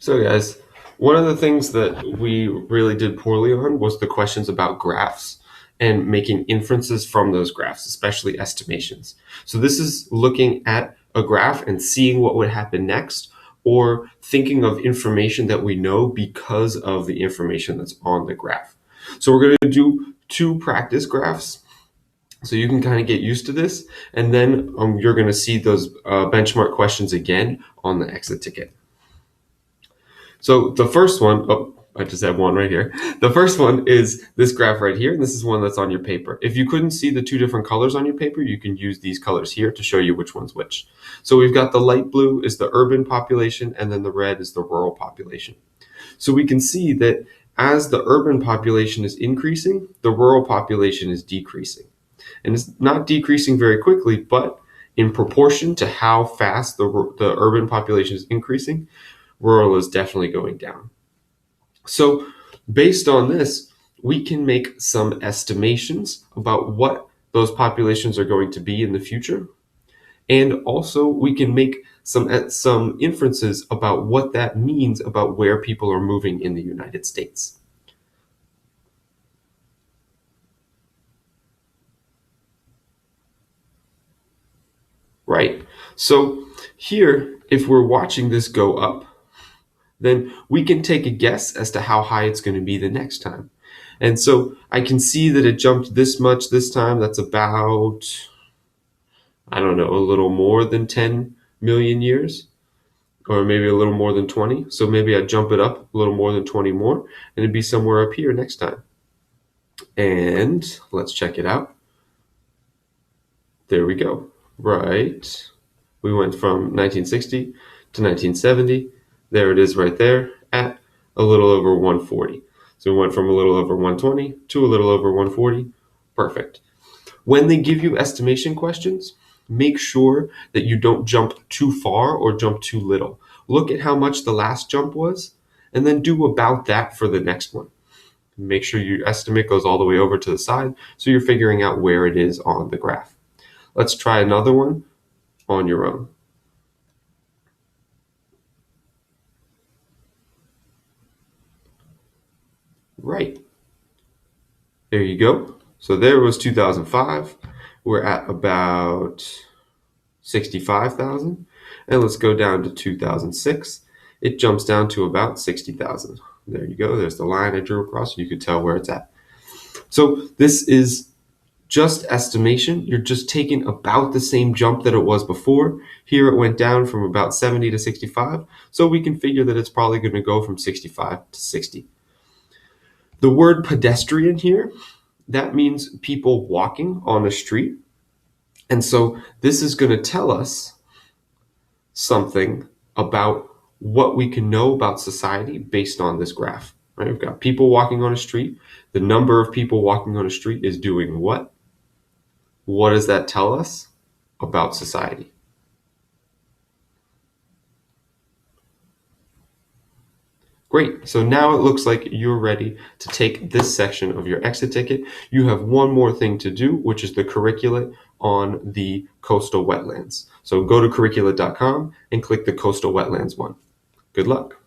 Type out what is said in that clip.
So guys, one of the things that we really did poorly on was the questions about graphs and making inferences from those graphs, especially estimations. So this is looking at a graph and seeing what would happen next, or thinking of information that we know because of the information that's on the graph. So we're going to do two practice graphs so you can kind of get used to this, and then you're going to see those benchmark questions again on the exit ticket. So the first one, oh, I just have one right here. The first one is this graph right here, and this is one that's on your paper. If you couldn't see the two different colors on your paper, you can use these colors here to show you which one's which. So we've got the light blue is the urban population, and then the red is the rural population. So we can see that as the urban population is increasing, the rural population is decreasing. And it's not decreasing very quickly, but in proportion to how fast the urban population is increasing, rural is definitely going down. So based on this, we can make some estimations about what those populations are going to be in the future. And also we can make some inferences about what that means about where people are moving in the United States. Right. So here, if we're watching this go up, then we can take a guess as to how high it's going to be the next time. And so I can see that it jumped this much this time. That's about, I don't know, a little more than 10 million years, or maybe a little more than 20. So maybe I jump it up a little more than 20 more, and it'd be somewhere up here next time. And let's check it out. There we go. Right. We went from 1960 to 1970. There it is right there at a little over 140. So we went from a little over 120 to a little over 140. Perfect. When they give you estimation questions, make sure that you don't jump too far or jump too little. Look at how much the last jump was, and then do about that for the next one. Make sure your estimate goes all the way over to the side so you're figuring out where it is on the graph. Let's try another one on your own. Right. There you go. So there was 2005. We're at about 65,000. And let's go down to 2006. It jumps down to about 60,000. There you go. There's the line I drew across. You could tell where it's at. So this is just estimation. You're just taking about the same jump that it was before. Here it went down from about 70 to 65. So we can figure that it's probably going to go from 65 to 60. The word pedestrian here, that means people walking on a street. And so this is going to tell us something about what we can know about society based on this graph. Right? We've got people walking on a street. The number of people walking on a street is doing what? What does that tell us about society? Great. So now it looks like you're ready to take this section of your exit ticket. You have one more thing to do, which is the curriculate on the coastal wetlands. So go to curricula.com and click the coastal wetlands one. Good luck.